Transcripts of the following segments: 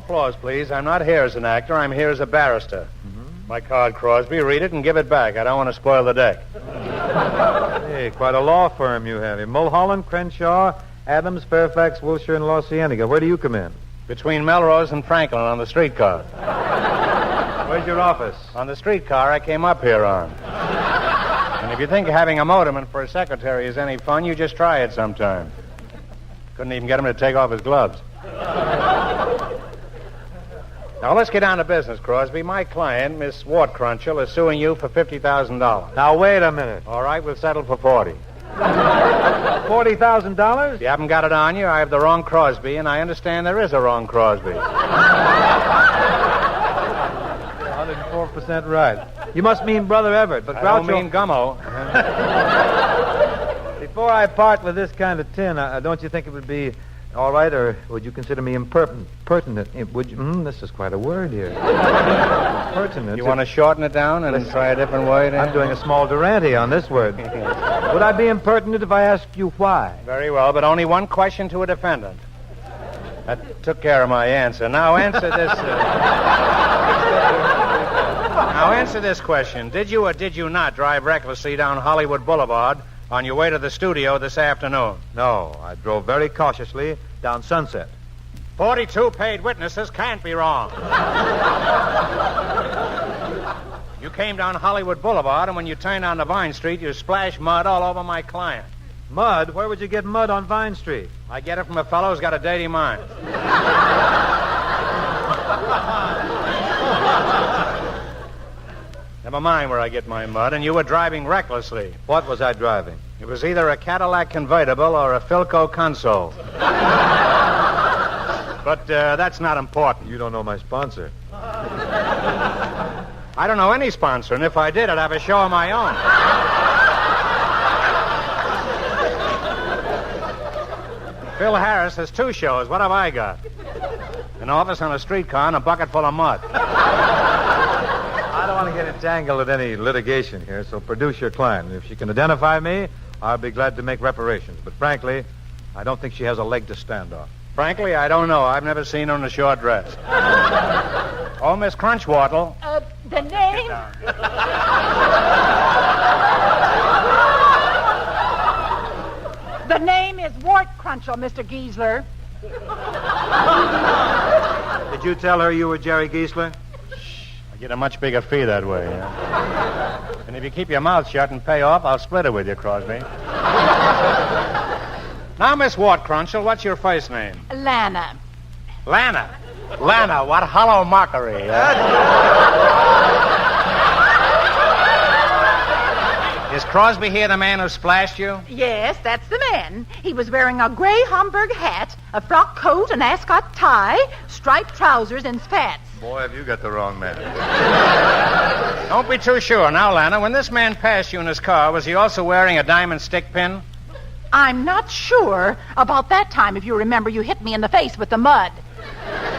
applause, please. I'm not here as an actor. I'm here as a barrister. Mm-hmm. My card, Crosby. Read it and give it back. I don't want to spoil the deck. Hey, quite a law firm you have here. Mulholland, Crenshaw, Adams, Fairfax, Wilshire, and La Cienega. Where do you come in? Between Melrose and Franklin on the streetcar. Where's your office? On the streetcar I came up here on. And if you think having a motorman for a secretary is any fun, you just try it sometime. Couldn't even get him to take off his gloves. Now, let's get down to business, Crosby. My client, Miss Wortkrunchel, is suing you for $50,000. Now, wait a minute. All right, we'll settle for 40. $40,000? If you haven't got it on you, I have the wrong Crosby, and I understand there is a wrong Crosby. 104% right. You must mean Brother Everett, but I don't mean Gummo. Before I part with this kind of tin, don't you think it would be all right, or would you consider me pertinent? Would you? This is quite a word here. Pertinent. You want to shorten it down and try a different way? I'm doing a small Durante on this word. Would I be impertinent if I asked you why? Very well, but only one question to a defendant. That took care of my answer. Now answer this. Now answer this question. Did you or did you not drive recklessly down Hollywood Boulevard on your way to the studio this afternoon? No, I drove very cautiously down Sunset. 42 paid witnesses can't be wrong. You came down Hollywood Boulevard, and when you turned onto Vine Street, you splashed mud all over my client. Mud? Where would you get mud on Vine Street? I get it from a fellow who's got a dirty mind. Never mind where I get my mud, and you were driving recklessly. What was I driving? It was either a Cadillac convertible or a Philco console. But that's not important. You don't know my sponsor. I don't know any sponsor, and if I did, I'd have a show of my own. Phil Harris has 2 shows. What have I got? An office on a streetcar and a bucket full of mud. I don't want to get entangled in any litigation here, so produce your client. If she can identify me, I'll be glad to make reparations. But frankly, I don't think she has a leg to stand on. Frankly, I don't know. I've never seen her in a short dress. Oh, Miss Crunchwortle. The name? The name is Wortkrunchel, Mr. Giesler. Did you tell her you were Jerry Giesler? I get a much bigger fee that way. Yeah? And if you keep your mouth shut and pay off, I'll split it with you, Crosby. Now, Miss Wortkrunchel, what's your first name? Lana. Lana. Lana, what hollow mockery. Is Crosby here the man who splashed you? Yes, that's the man. He was wearing a gray Homburg hat, a frock coat, an ascot tie, striped trousers, and spats. Boy, have you got the wrong man. Don't be too sure. Now, Lana, when this man passed you in his car, was he also wearing a diamond stick pin? I'm not sure about that time. If you remember, you hit me in the face with the mud.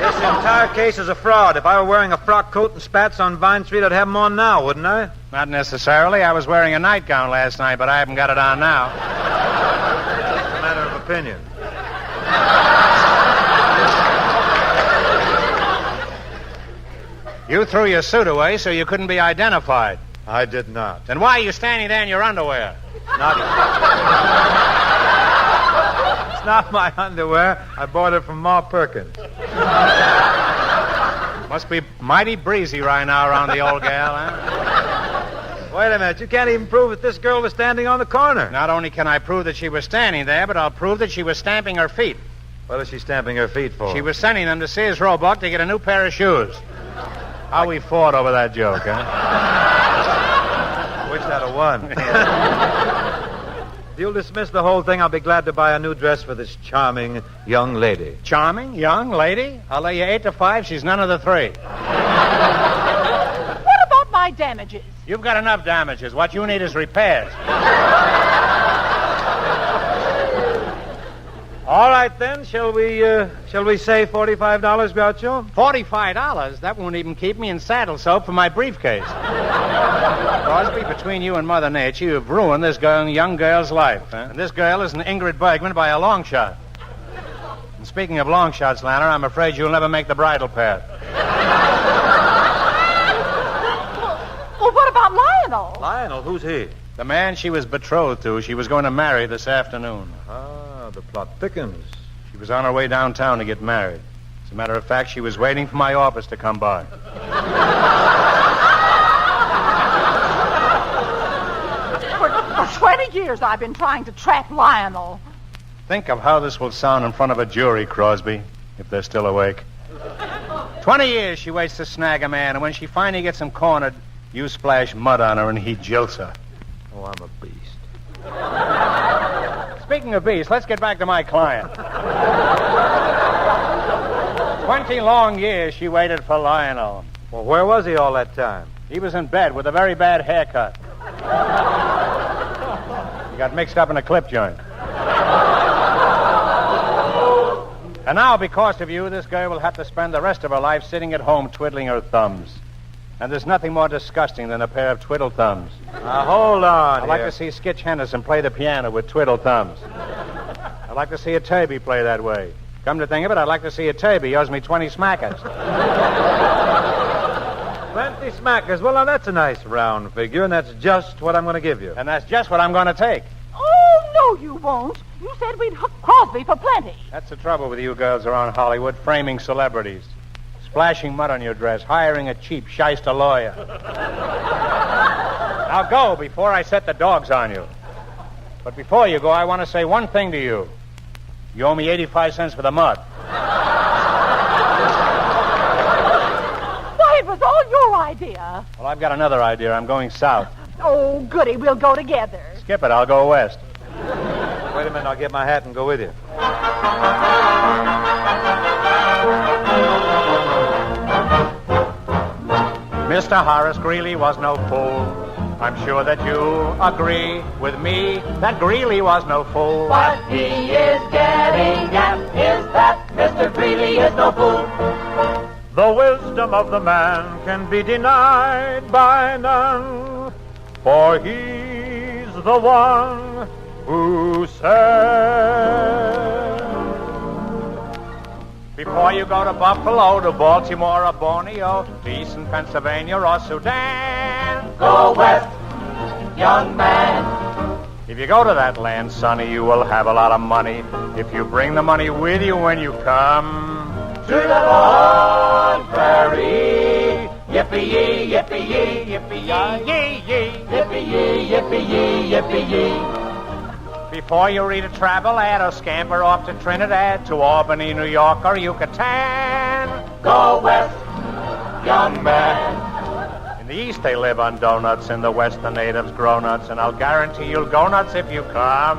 This entire case is a fraud. If I were wearing a frock coat and spats on Vine Street, I'd have them on now, wouldn't I? Not necessarily. I was wearing a nightgown last night, but I haven't got it on now. It's a matter of opinion. You threw your suit away so you couldn't be identified. I did not. Then why are you standing there in your underwear? It's not my underwear. I bought it from Ma Perkins. Must be mighty breezy right now around the old gal, huh? Wait a minute. You can't even prove that this girl was standing on the corner. Not only can I prove that she was standing there, but I'll prove that she was stamping her feet. What is she stamping her feet for? She was sending them to Sears Roebuck to get a new pair of shoes. How we fought over that joke, huh? Wish I'd have won. If you'll dismiss the whole thing, I'll be glad to buy a new dress for this charming young lady. Charming young lady? I'll lay you 8 to 5. She's none of the 3. What about my damages? You've got enough damages. What you need is repairs. All right, then. Shall we say $45, Groucho? $45? That won't even keep me in saddle soap for my briefcase. Crosby, between you and Mother Nature, you've ruined this young girl's life. Huh? And this girl is an Ingrid Bergman by a long shot. And speaking of long shots, Lanner, I'm afraid you'll never make the bridle path. Well, what about Lionel? Lionel, who's he? The man she was betrothed to, she was going to marry this afternoon. Ah, the plot thickens. She was on her way downtown to get married. As a matter of fact, she was waiting for my office to come by. For 20 years I've been trying to trap Lionel. Think of how this will sound in front of a jury, Crosby, if they're still awake. 20 years she waits to snag a man, and when she finally gets him cornered, you splash mud on her and he jilts her. Oh, I'm a beast. Speaking of beasts, let's get back to my client. 20 long years she waited for Lionel. Well, where was he all that time? He was in bed with a very bad haircut. He got mixed up in a clip joint. And now, because of you, this girl will have to spend the rest of her life sitting at home twiddling her thumbs. And there's nothing more disgusting than a pair of twiddle thumbs. Now, hold on I'd like to see Skitch Henderson play the piano with twiddle thumbs. I'd like to see a Toby play that way. Come to think of it, I'd like to see a Toby. He owes me 20 smackers. 20 smackers. Well, now, that's a nice round figure, and that's just what I'm going to give you. And that's just what I'm going to take. Oh, no, you won't. You said we'd hook Crosby for plenty. That's the trouble with you girls around Hollywood, framing celebrities. Splashing mud on your dress, hiring a cheap shyster lawyer. Now go before I set the dogs on you. But before you go, I want to say one thing to you. You owe me 85 cents for the mud. Why, it was all your idea. Well, I've got another idea. I'm going south. Oh, goody, we'll go together. Skip it, I'll go west. Wait a minute, I'll get my hat and go with you. Mr. Horace Greeley was no fool. I'm sure that you agree with me that Greeley was no fool. What he is getting at is that Mr. Greeley is no fool. The wisdom of the man can be denied by none, for he's the one who said. Before you go to Buffalo, to Baltimore or Borneo, to Eastern Pennsylvania or Sudan, Go west, young man. if you go to that land, sonny, you will have a lot of money. If you bring the money with you when you come To the long prairie. Yippee-yee, yippee-yee, yippee-yee, yippee-yee, yippee-yee, yippee-yee. Before you read a travel ad or scamper off to Trinidad, to Albany, New York, or Yucatan. Go west, young man. In the East, they live on donuts. In the West, the natives grow nuts. And I'll guarantee you'll go nuts if you come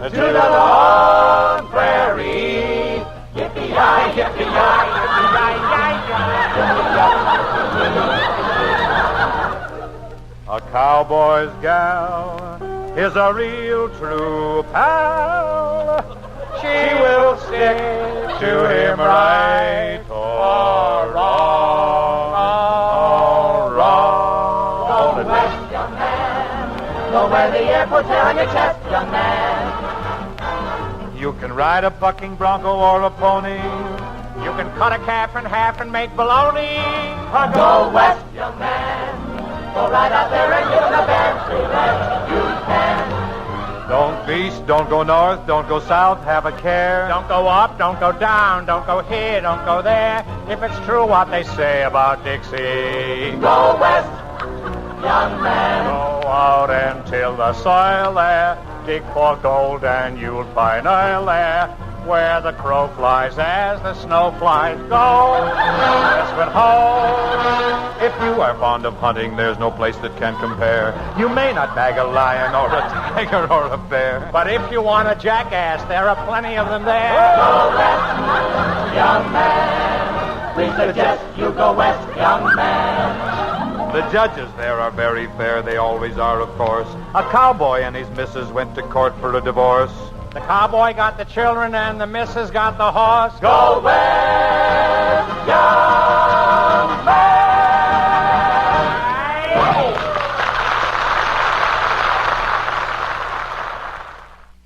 To the long prairie. Yippee-yi, yippee-yi, A cowboy's gal is a real true pal. She will stick to him right or wrong. Go west, young man. Go where the air puts air on your chest, young man. You can ride a bucking bronco or a pony. You can cut a calf in half and make bologna. Go west, young man. Go right out there and give the band to that you can. Don't beast, don't go north, don't go south, have a care. Don't go up, don't go down, don't go here, don't go there. If it's true what they say about Dixie, Go west, young man. go out and till the soil there. Dig for gold and you'll find oil there. Where the crow flies as the snow flies go. Yes, but ho! If you are fond of hunting, there's no place that can compare. You may not bag a lion or a tiger or a bear. But if you want a jackass, there are plenty of them there. Go west, young man. We suggest you go west, young man. The judges there are very fair, they always are, of course. A cowboy and his missus went to court for a divorce. The cowboy got the children and the missus got the horse. Go west, young